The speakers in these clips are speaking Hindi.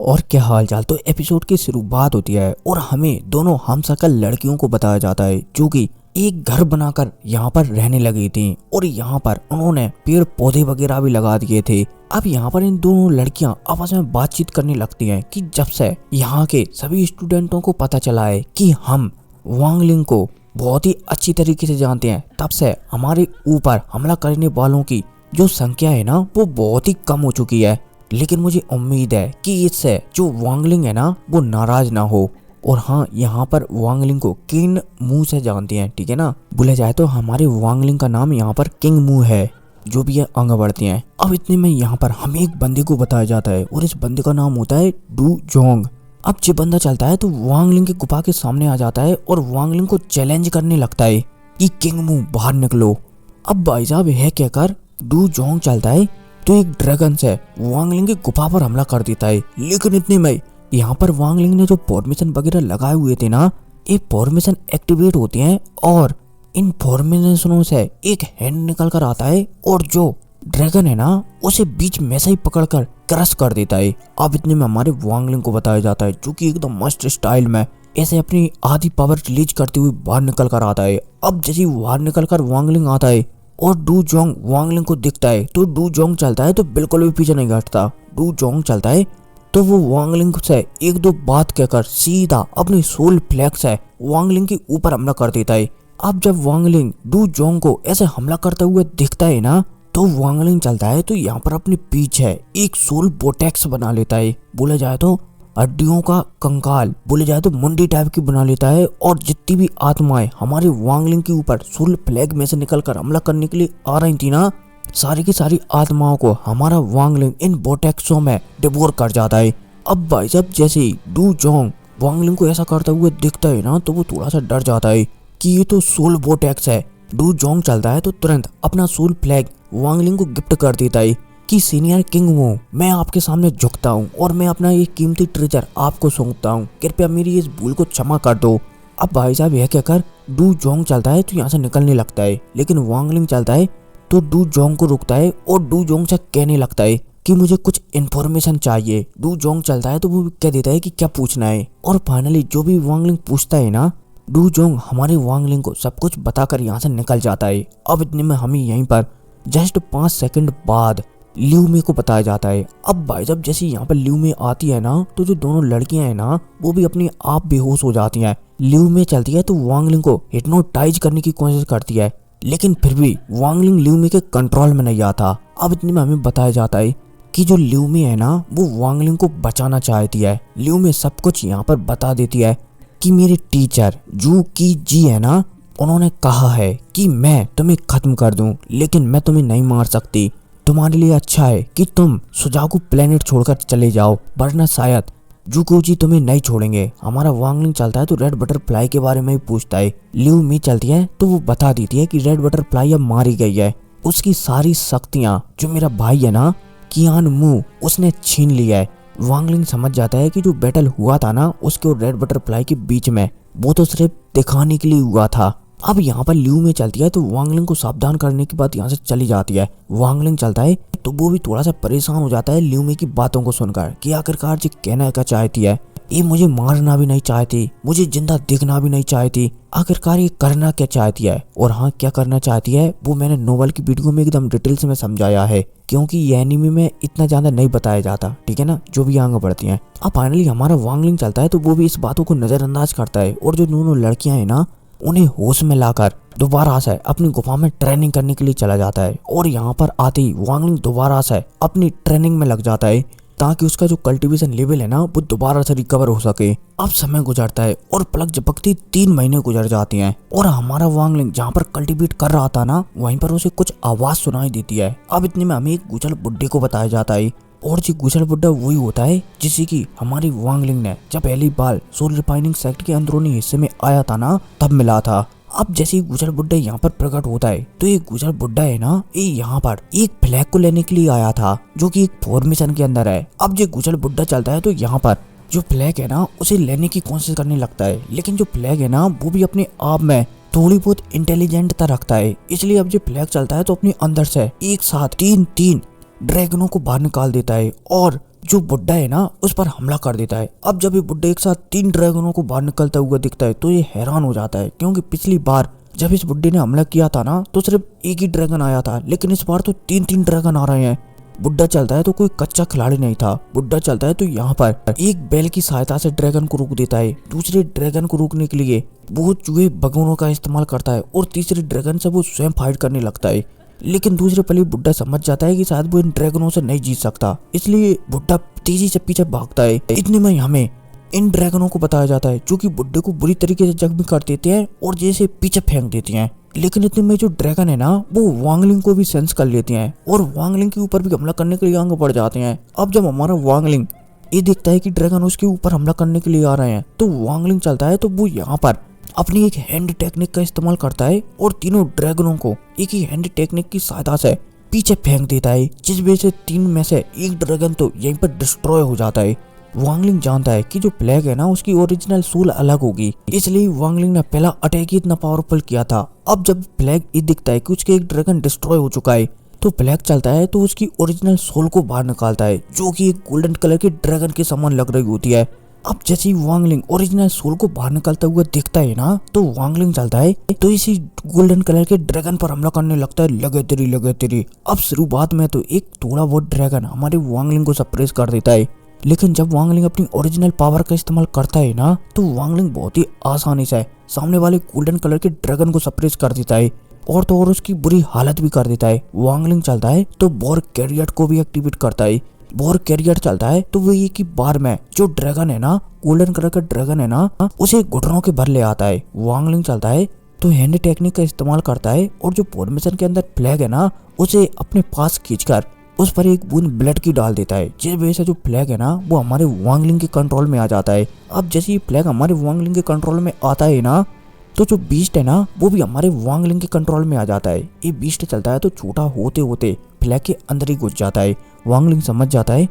और क्या हाल चाल। तो एपिसोड की शुरुआत होती है और हमें दोनों हमशक्ल लड़कियों को बताया जाता है जो कि एक घर बनाकर यहाँ पर रहने लगी थी और यहाँ पर उन्होंने पेड़ पौधे वगैरह भी लगा दिए थे। अब यहाँ पर इन दोनों लड़कियां आपस में बातचीत करने लगती हैं कि जब से यहाँ के सभी स्टूडेंटों को पता चला है कि हम वांगलिंग को बहुत ही अच्छी तरीके से जानते हैं, तब से हमारे ऊपर हमला करने वालों की जो संख्या है ना वो बहुत ही कम हो चुकी है। लेकिन मुझे उम्मीद है कि इससे जो वांगलिंग है ना वो नाराज ना हो। और हाँ, यहाँ पर वांगलिंग को किंग मू से जानते हैं, ठीक है ना। बोला जाए तो हमारे वांगलिंग का नाम यहाँ पर किंग मू है, जो भी है आगे बढ़ते हैं। अब इतने में यहाँ पर हमें एक बंदे को बताया जाता है और इस बंदे का नाम होता है डू जोंग। अब जब बंदा चलता है तो वांगलिंग की गुफा के सामने आ जाता है और वांगलिंग को चैलेंज करने लगता है कि किंग मू बाहर निकलो। अब भाई साहब है कहकर डू जोंग चलता है तो एक ड्रैगन से वांगलिंग की गुफा पर हमला कर देता है। लेकिन इतने में यहाँ पर वांगलिंग ने जो फॉर्मेशन वगैरह लगाए हुए थे ना, ये फॉर्मेशन एक्टिवेट होते हैं और इन फॉर्मेशनों से एक हैंड निकल कर आता है और जो ड्रैगन है ना उसे बीच में से ही पकड़कर क्रश कर देता है। अब इतने में हमारे वांगलिंग को बताया जाता है जो कि एकदम मस्त स्टाइल में ऐसे अपनी आधी पावर रिलीज करते हुए बाहर निकल कर आता है। अब जैसे बाहर निकल कर वांगलिंग आता है और डू जोंग वांगलिंग को दिखता है तो डू जोंग चलता है तो बिल्कुल भी पीछे नहीं हटता। डू जोंग चलता है तो वो वांगलिंग से एक दो बात कहकर सीधा अपनी सोल फ्लैक्स से वांगलिंग के ऊपर हमला कर देता है। अब जब वांगलिंग डू जोंग को ऐसे हमला करते हुए दिखता है ना तो वांगलिंग चलता है तो यहाँ पर अपने पीछे एक सोल बोटेक्स बना लेता है। बोला जाए तो हड्डियों का कंकाल, बोले जाए तो मुंडी टाइप की बना लेता है और जितनी भी आत्माएं हमारे वांगलिंग के ऊपर सोल फ्लैग में से निकलकर हमला करने के लिए आ रही थी ना, सारी की सारी आत्माओं को हमारा वांगलिंग इन बोटेक्सों में डिवोर कर जाता है। अब भाई साहब जैसे ही डू जोंग वांगलिंग को ऐसा करते हुए दिखता है ना तो वो थोड़ा सा डर जाता है कि ये तो सोल बोटेक्स है। डू जोंग चलता है तो तुरंत अपना सोल फ्लैग वांगलिंग को गिफ्ट कर देता है कि सीनियर किंग मू, मैं आपके सामने झुकता हूँ और मैं अपना ये कीमती ट्रेजर आपको सौंपता हूँ, कृपया मेरी इस भूल को क्षमा कर दो। अब भाई साहब यह कहकर डू जोंग चलता है तो यहाँ से निकलने लगता है, लेकिन वांगलिंग चलता है तो डू जोंग को रुकता है और डू जोंग से कहने लगता है कि मुझे कुछ इन्फॉर्मेशन चाहिए। डू जोंग चलता है तो वो कह देता है कि क्या पूछना है और फाइनली जो भी वांगलिंग पूछता है ना, डू जोंग हमारे वांगलिंग को सब कुछ बताकर यहाँ से निकल जाता है। अब इतने में हमें यहीं पर जस्ट 5 सेकंड बाद ल्यू मे को बताया जाता है। अब भाई साहब जैसे यहाँ पर ल्यू मे आती है ना तो जो दोनों लड़कियां हैं ना वो भी अपने आप बेहोश हो जाती हैं। ल्यू मे चलती है तो वांगलिंग को हिप्नोटाइज करने की कोशिश करती है, लेकिन फिर भी वांगलिंग ल्यू मे के कंट्रोल में नहीं आता। अब इतने में हमें बताया जाता है कि जो ल्यू मे है ना वो वांगलिंग को बचाना चाहती है। ल्यू मे सब कुछ यहाँ पर बता देती है कि मेरे टीचर जू की जी है ना, उन्होंने कहा है कि मैं तुम्हें खत्म कर दूं, लेकिन मैं तुम्हें नहीं मार सकती। तुम्हारे लिए अच्छा है कि तुम सुजाकू प्लेनेट छोड़कर चले जाओ, वरना शायद जुको जी तुम्हें नहीं छोड़ेंगे। हमारा वांगलिंग चलता है तो रेड बटरफ्लाई के बारे में भी पूछता है। ल्यू मी चलती है तो वो बता देती है कि रेड बटरफ्लाई अब मारी गई है, उसकी सारी शक्तियां जो मेरा भाई है ना कियान मू उसने छीन लिया है। वांगलिंग समझ जाता है कि जो बैटल हुआ था ना उसके और रेड बटरफ्लाई के बीच में वो तो सिर्फ दिखाने के लिए हुआ था। अब यहाँ पर ल्यू में चलती है तो वांगलिंग को सावधान करने के बाद यहाँ से चली जाती है। वांगलिंग चलता है तो वो भी थोड़ा सा परेशान हो जाता है ल्यू में की बातों को सुनकर कि आखिरकार जी कहना क्या चाहती है। ये मुझे मारना भी नहीं चाहती, मुझे जिंदा देखना भी नहीं चाहती, आखिरकार ये करना क्या चाहती है। और हाँ, क्या करना चाहती है वो मैंने नोवेल की वीडियो में एकदम डिटेल्स में समझाया है, क्योंकि ये एनीमे में इतना ज्यादा नहीं बताया जाता, ठीक है ना, जो भी आगे बढ़ती हैं। अब फाइनली हमारा वांगलिंग चलता है तो वो भी इस बातों को नजरअंदाज करता है और जो दोनों लड़कियां हैं ना उन्हें होश में लाकर दोबारा से अपनी गुफा में ट्रेनिंग करने के लिए चला जाता है। और यहाँ पर आते ही वांगलिंग दोबारा से अपनी ट्रेनिंग में लग जाता है ताकि उसका जो कल्टीवेशन लेवल है ना वो दोबारा से रिकवर हो सके। अब समय गुजरता है और पलक झपकती 3 महीने गुजर जाते हैं और हमारा वांगलिंग जहाँ पर कल्टीवेट कर रहा था ना वहीं पर उसे कुछ आवाज सुनाई देती है। अब इतने में हमें एक गुजल बुड्ढे को बताया जाता है और जी गुजल बुड्ढा वही होता है जिसे की हमारी वांगलिंग ने जब पहली बार सोल रिफाइनिंग सेक्टर के अंदरूनी हिस्से में आया था ना तब मिला था। अब जैसे ही गुजर बुड्ढा यहाँ पर प्रकट होता है तो ये गुजर बुड्ढा है ना ये यहाँ पर एक फ्लैग को लेने के लिए आया था जो कि एक फॉर्मेशन के अंदर है। अब जो गुजर बुड्ढा चलता है तो यहाँ पर जो फ्लैग है ना उसे लेने की कोशिश करने लगता है, लेकिन जो फ्लैग है ना वो भी अपने आप में थोड़ी बहुत इंटेलिजेंटता रखता है। इसलिए अब जो फ्लैग चलता है तो अपने अंदर से एक साथ तीन ड्रैगनों को बाहर निकाल देता है और जो बुड्ढा है ना उस पर हमला कर देता है। अब जब ये बुड्ढा एक साथ 3 ड्रैगनों को बाहर निकलता हुआ दिखता है तो ये हैरान हो जाता है, क्योंकि पिछली बार जब इस बुड्ढे ने हमला किया था ना तो सिर्फ एक ही ड्रैगन आया था, लेकिन इस बार तो 3-3 ड्रैगन आ रहे हैं। बुड्ढा चलता है तो कोई कच्चा खिलाड़ी नहीं था। बुड्ढा चलता है तो यहाँ पर एक बैल की सहायता से ड्रैगन को रोक देता है। दूसरे ड्रैगन को रोकने के लिए वो चूहे भगोनों का इस्तेमाल करता है और तीसरे ड्रैगन से वो स्वयं फाइट करने लगता है। लेकिन दूसरे पल बुड्ढा समझ जाता है कि शायद वो इन ड्रैगनों से नहीं जीत सकता, इसलिए बुड्ढा तेजी से पीछे भागता है। इतने में हमें इन ड्रैगनों को बताया जाता है जो कि बुड्ढे को बुरी तरीके से जख्मी कर देते हैं और जैसे पीछे फेंक देती हैं। लेकिन इतने में जो ड्रैगन है ना वो वांगलिंग को भी सेंस कर लेते हैं और वांगलिंग के ऊपर भी हमला करने के लिए आगे बढ़ जाते हैं। अब जब हमारा वांगलिंग ये देखता है कि ड्रैगन उसके ऊपर हमला करने के लिए आ रहे हैं तो वांगलिंग चलता है तो वो यहाँ पर अपनी एक हैंड टेक्निक का इस्तेमाल करता है और तीनों ड्रैगनों को एक ही हैंड टेक्निक की सहायता से पीछे फेंक देता है, जिस वजह से 3 में से एक ड्रैगन तो यहीं पर डिस्ट्रॉय हो जाता है। वांगलिंग जानता है कि जो प्लेग है ना उसकी ओरिजिनल सोल अलग होगी, इसलिए वांगलिंग ने पहला अटैक ही इतना पावरफुल किया था। अब जब प्लेग ये दिखता है कि उसके एक ड्रैगन डिस्ट्रॉय हो चुका है तो प्लेग चलता है तो उसकी ओरिजिनल सोल को बाहर निकालता है, जो कि एक गोल्डन कलर के ड्रैगन के समान लग रही होती है। अब जैसे ही वांगलिंग ओरिजिनल सोल को बाहर निकलता हुआ दिखता है ना तो वांगलिंग चलता है तो इसी गोल्डन कलर के ड्रैगन पर हमला करने लगता है। लगे तेरी। अब शुरुआत में तो एक थोड़ा बहुत ड्रैगन हमारे वांगलिंग को सप्रेस कर देता है, लेकिन जब वांगलिंग अपनी ओरिजिनल पावर का इस्तेमाल करता है ना तो वांगलिंग बहुत ही आसानी से सामने वाले गोल्डन कलर के ड्रैगन को सप्रेस कर देता है और तो और उसकी बुरी हालत भी कर देता है। वांगलिंग चलता है तो बोर कैरियट को भी एक्टिवेट करता है। बोर कैरियर चलता है तो वो एक ही बार में जो ड्रैगन है ना गोल्डन कलर का ड्रैगन है ना उसे घुटनों के भर ले आता है। वांगलिंग चलता है तो हैंड टेक्निक का इस्तेमाल करता है और जो फॉर्मेशन के अंदर फ्लैग है ना उसे अपने पास खींचकर उस पर एक बूंद ब्लड की डाल देता है, जिस वजह से जो फ्लैग है ना वो हमारे वांगलिंग के कंट्रोल में आ जाता है। अब जैसे ये फ्लैग हमारे वांगलिंग के कंट्रोल में आता है ना तो जो बीस्ट है ना वो भी हमारे वांगलिंग के कंट्रोल में आ जाता है। ये बीस्ट चलता है तो छोटा होते होते फ्लैग के अंदर ही घुस जाता है। वांगलिंग समझ जाता है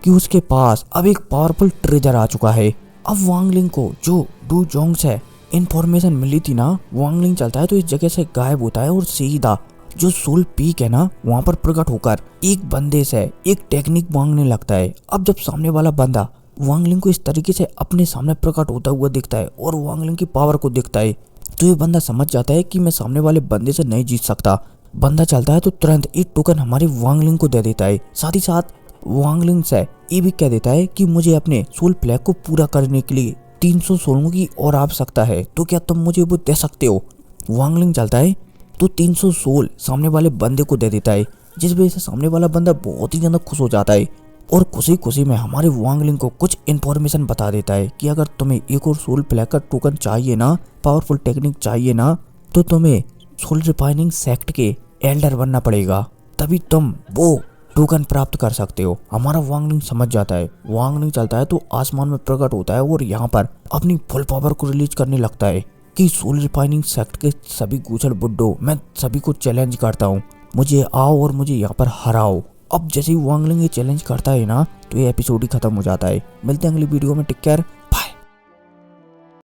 कि उसके पास अब एक पावरफुल ट्रेजर आ चुका है। अब वांगलिंग को जो डू जोंग से इंफॉर्मेशन मिली थी ना वांगलिंग चलता है तो इस जगह से गायब होता है और सीधा जो सोल पीक है ना वहाँ पर प्रकट होकर एक बंदे से एक टेक्निक मांगने लगता है। अब जब सामने वाला बंदा वांगलिंग को इस तरीके से अपने सामने प्रकट होता हुआ दिखता है और वांगलिंग की पावर को दिखता है तो ये बंदा समझ जाता है कि मैं सामने वाले बंदे से नहीं जीत सकता। बंदा चलता है तो तुरंत एक टोकन हमारे वांगलिंग को दे देता है, साथ ही साथ वांगलिंग से ये भी कह देता है कि मुझे अपने सोल फ्लैग को पूरा करने के लिए 300 सोलों की और आवश्यकता है, तो क्या तुम मुझे वो दे सकते हो। वांगलिंग चलता है तो 300 सोल सामने वाले बंदे को दे देता है, जिस वजह से सामने वाला बंदा बहुत ही ज्यादा खुश हो जाता है और खुशी में हमारे वांगलिंग को कुछ इन्फॉर्मेशन बता देता है कि अगर तुम्हें एक और सोल फ्लैग का टोकन चाहिए ना, पावरफुल टेक्निक चाहिए ना, तो तुम्हें सोल रिफाइनिंग सेक्ट के एल्डर बनना पड़ेगा, तभी तुम वो टोकन प्राप्त कर सकते हो। हमारा वांगलिंग समझ जाता है। वांगलिंग चलता है तो आसमान में प्रकट होता है और यहाँ पर अपनी फुल पावर को रिलीज करने लगता है कि सोल रिफाइनिंग सेक्ट के सभी गुजर बुड्ढो, मैं सभी को चैलेंज करता हूँ, मुझे आओ और मुझे यहाँ पर हराओ। अब जैसे ही वांगलिंग ये चैलेंज करता है ना तो ये एपिसोड ही खत्म हो जाता है। मिलते हैं अगली वीडियो में, टेक केयर।